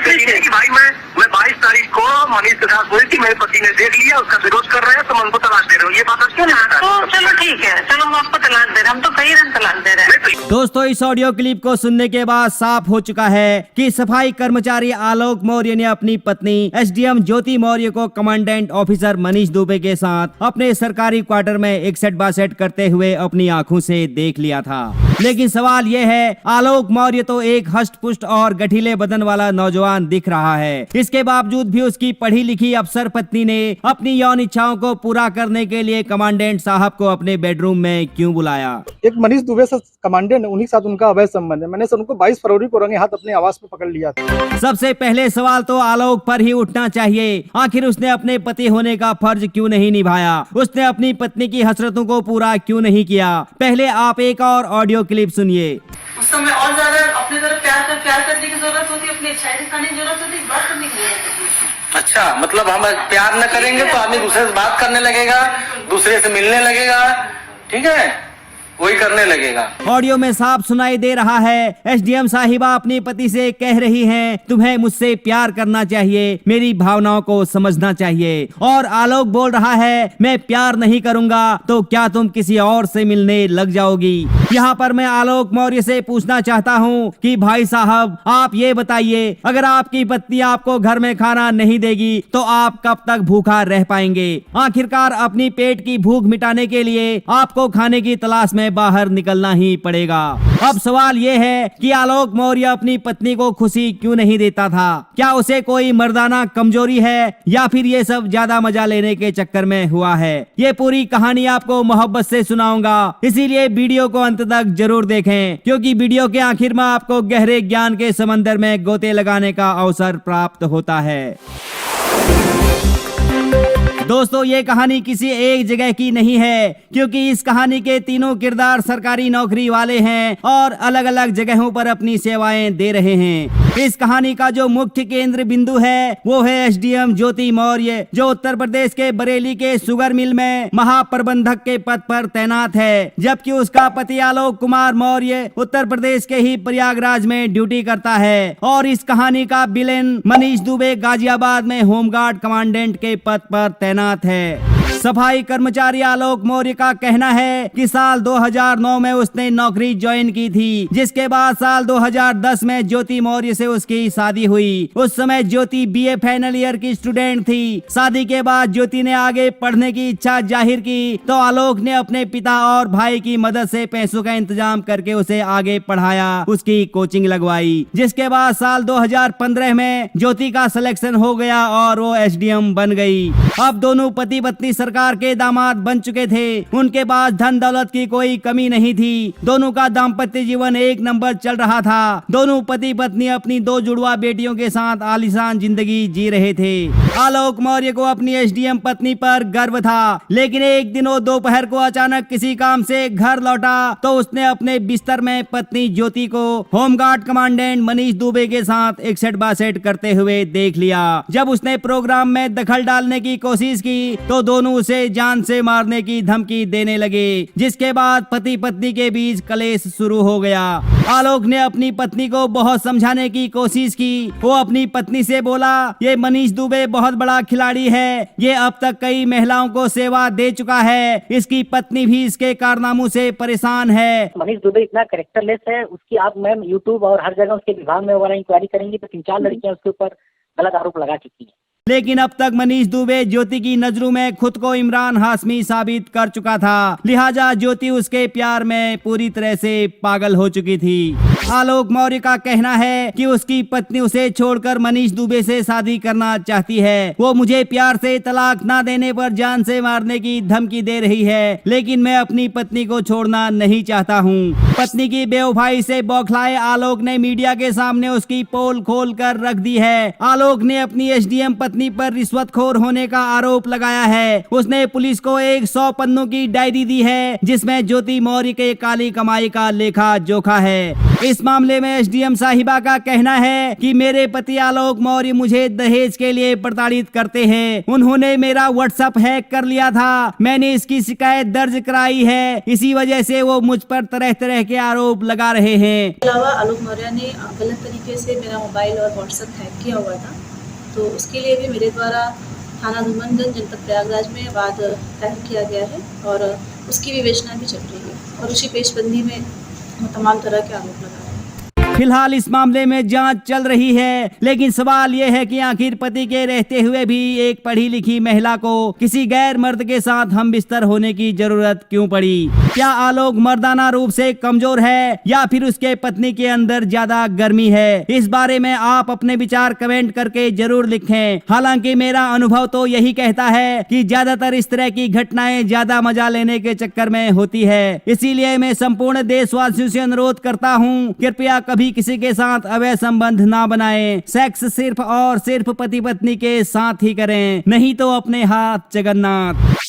कि भाई मैं 22 तारीख को मनीष के साथ बोली थी, मेरे पति ने देख लिया, उसका विरोध कर रहे हैं, तो मैं उनको तलाक दे रहा हूँ। ये बात क्यों नहीं? तो चलो ठीक है, चलो हम आपको तलाक दे रहे हैं, हम तो कई रन तलाक दे रहे हैं। दोस्तों, इस ऑडियो क्लिप को सुनने के बाद साफ हो चुका है कि सफाई कर्मचारी आलोक मौर्य ने अपनी पत्नी एसडीएम ज्योति मौर्य को कमांडेंट ऑफिसर मनीष दुबे के साथ अपने सरकारी क्वार्टर में इकसठ बासठ करते हुए अपनी आंखों से देख लिया था। लेकिन सवाल यह है, आलोक मौर्य तो एक हष्ट पुष्ट और गठीले बदन वाला नौजवान दिख रहा है, इसके बावजूद भी उसकी पढ़ी लिखी अफसर पत्नी ने अपनी यौन इच्छाओं को पूरा करने के लिए कमांडेंट साहब को अपने बेडरूम में क्यों बुलाया? एक मनीष दुबे से कमांडेंट, उन्हीं के साथ उनका अवैध संबंध है। मैंने उनको 22 फरवरी को रंगे हाथ अपने आवास पे पकड़ लिया था। सबसे पहले सवाल तो आलोक पर ही उठना चाहिए, आखिर उसने अपने पति होने का फर्ज क्यों नहीं निभाया? उसने अपनी पत्नी की हसरतों को पूरा क्यों नहीं किया? पहले आप एक और ऑडियो क्लिप सुनिए। उस समय और ज्यादा अपनी तरफ प्यार करने की जरूरत होती है, अपनी इच्छाएं दिखाने की जरूरत होती है, बात करने की जरूरत होती है। अच्छा, मतलब हम प्यार न करेंगे तो आदमी दूसरे से बात करने लगेगा, दूसरे से मिलने लगेगा, ठीक है, वही करने लगेगा। ऑडियो में साफ सुनाई दे रहा है, एसडीएम साहिबा अपनी पति से कह रही हैं, तुम्हें मुझसे प्यार करना चाहिए, मेरी भावनाओं को समझना चाहिए। और आलोक बोल रहा है, मैं प्यार नहीं करूंगा तो क्या तुम किसी और से मिलने लग जाओगी? यहाँ पर मैं आलोक मौर्य से पूछना चाहता हूँ कि भाई साहब, आप ये बताइए, अगर आपकी पत्नी आपको घर में खाना नहीं देगी तो आप कब तक भूखा रह पाएंगे? आखिरकार अपनी पेट की भूख मिटाने के लिए आपको खाने की तलाश में बाहर निकलना ही पड़ेगा। अब सवाल ये है कि आलोक मौर्य अपनी पत्नी को खुशी क्यों नहीं देता था? क्या उसे कोई मर्दाना कमजोरी है या फिर ये सब ज्यादा मजा लेने के चक्कर में हुआ है? ये पूरी कहानी आपको मोहब्बत से सुनाऊंगा, इसीलिए वीडियो को अंत तक जरूर देखें, क्योंकि वीडियो के आखिर में आपको गहरे ज्ञान के समंदर में गोते लगाने का अवसर प्राप्त होता है। दोस्तों, ये कहानी किसी एक जगह की नहीं है, क्योंकि इस कहानी के तीनों किरदार सरकारी नौकरी वाले हैं और अलग अलग जगहों पर अपनी सेवाएं दे रहे हैं। इस कहानी का जो मुख्य केंद्र बिंदु है वो है एसडीएम ज्योति मौर्य, जो उत्तर प्रदेश के बरेली के शुगर मिल में महाप्रबंधक के पद पर तैनात है, जबकि उसका पति आलोक कुमार मौर्य उत्तर प्रदेश के ही प्रयागराज में ड्यूटी करता है। और इस कहानी का विलेन मनीष दुबे गाजियाबाद में होमगार्ड कमांडेंट के पद पर तैनात है। सफाई कर्मचारी आलोक मौर्य का कहना है कि साल 2009 में उसने नौकरी ज्वाइन की थी, जिसके बाद साल 2010 में ज्योति मौर्य से उसकी शादी हुई। उस समय ज्योति बीए फाइनल ईयर की स्टूडेंट थी। शादी के बाद ज्योति ने आगे पढ़ने की इच्छा जाहिर की, तो आलोक ने अपने पिता और भाई की मदद से पैसों का इंतजाम करके उसे आगे पढ़ाया, उसकी कोचिंग लगवाई। जिसके बाद साल 2015 में ज्योति का सिलेक्शन हो गया और वो एसडीएम बन गई। अब दोनों पति पत्नी सरकार के दामाद बन चुके थे। उनके पास धन दौलत की कोई कमी नहीं थी। दोनों का दाम्पत्य जीवन एक नंबर चल रहा था। दोनों पति पत्नी अपनी 2 जुड़वा बेटियों के साथ आलीशान जिंदगी जी रहे थे। आलोक मौर्य को अपनी एसडीएम पत्नी पर गर्व था, लेकिन एक दिन वो दोपहर को अचानक किसी काम से घर लौटा तो उसने अपने बिस्तर में पत्नी ज्योति को होमगार्ड कमांडेंट मनीष दुबे के साथ इकसठ बासठ करते हुए देख लिया। जब उसने प्रोग्राम में दखल डालने की कोशिश की तो दोनों उसे जान से मारने की धमकी देने लगे, जिसके बाद पति पत्नी के बीच कलेश शुरू हो गया। आलोक ने अपनी पत्नी को बहुत समझाने की कोशिश की। वो अपनी पत्नी से बोला, ये मनीष दुबे बहुत बड़ा खिलाड़ी है, ये अब तक कई महिलाओं को सेवा दे चुका है, इसकी पत्नी भी इसके कारनामों से परेशान है। मनीष दुबे इतना कैरेक्टरलेस है, उसकी आप मैम यूट्यूब और हर जगह उसके विभाग में वगैरह इंक्वायरी करेंगी तो 3-4 लड़कियां उसके ऊपर गलत आरोप लगा चुकी है। लेकिन अब तक मनीष दुबे ज्योति की नजरों में खुद को इमरान हाशमी साबित कर चुका था, लिहाजा ज्योति उसके प्यार में पूरी तरह से पागल हो चुकी थी। आलोक मौर्य का कहना है कि उसकी पत्नी उसे छोड़कर मनीष दुबे से शादी करना चाहती है। वो मुझे प्यार से तलाक ना देने पर जान से मारने की धमकी दे रही है, लेकिन मैं अपनी पत्नी को छोड़ना नहीं चाहता हूँ। पत्नी की बेवफाई से बौखलाए आलोक ने मीडिया के सामने उसकी पोल खोल कर रख दी है। आलोक ने अपनी एसडीएम पत्नी पर रिश्वतखोर होने का आरोप लगाया है। उसने पुलिस को एक 100 पन्नों की डायरी दी है जिसमें ज्योति मौर्य के काली कमाई का लेखा जोखा है। इस मामले में एसडीएम साहिबा का कहना है कि मेरे पति आलोक मौर्य मुझे दहेज के लिए प्रताड़ित करते हैं। उन्होंने मेरा व्हाट्सएप हैक कर लिया था। मैंने इसकी शिकायत दर्ज कराई है। इसी वजह से वो मुझ पर तरह तरह के आरोप लगा रहे हैं। इसके अलावा आलोक मौर्य ने गलत तरीके से मेरा मोबाइल और व्हाट्सएप हैक किया हुआ था, तो उसके लिए भी मेरे द्वारा थाना धूमनगंज जनपद प्रयागराज में वाद दायर किया गया है और उसकी विवेचना भी चल रही है और उसी पेशबंदी में तमाम तरह के आरोप लगा रहे हैं। फिलहाल इस मामले में जांच चल रही है, लेकिन सवाल यह है कि आखिर पति के रहते हुए भी एक पढ़ी लिखी महिला को किसी गैर मर्द के साथ हम बिस्तर होने की जरूरत क्यों पड़ी? क्या आलोक मर्दाना रूप से कमजोर है या फिर उसके पत्नी के अंदर ज्यादा गर्मी है? इस बारे में आप अपने विचार कमेंट करके जरूर लिखें। हालांकि मेरा अनुभव तो यही कहता है कि ज्यादातर इस तरह की घटनाएं ज्यादा मजा लेने के चक्कर में होती है। इसीलिए मैं संपूर्ण देशवासियों से अनुरोध करता हूँ, कृपया कभी किसी के साथ अवैध संबंध ना बनाएं। सेक्स सिर्फ और सिर्फ पति पत्नी के साथ ही करें, नहीं तो अपने हाथ जगन्नाथ।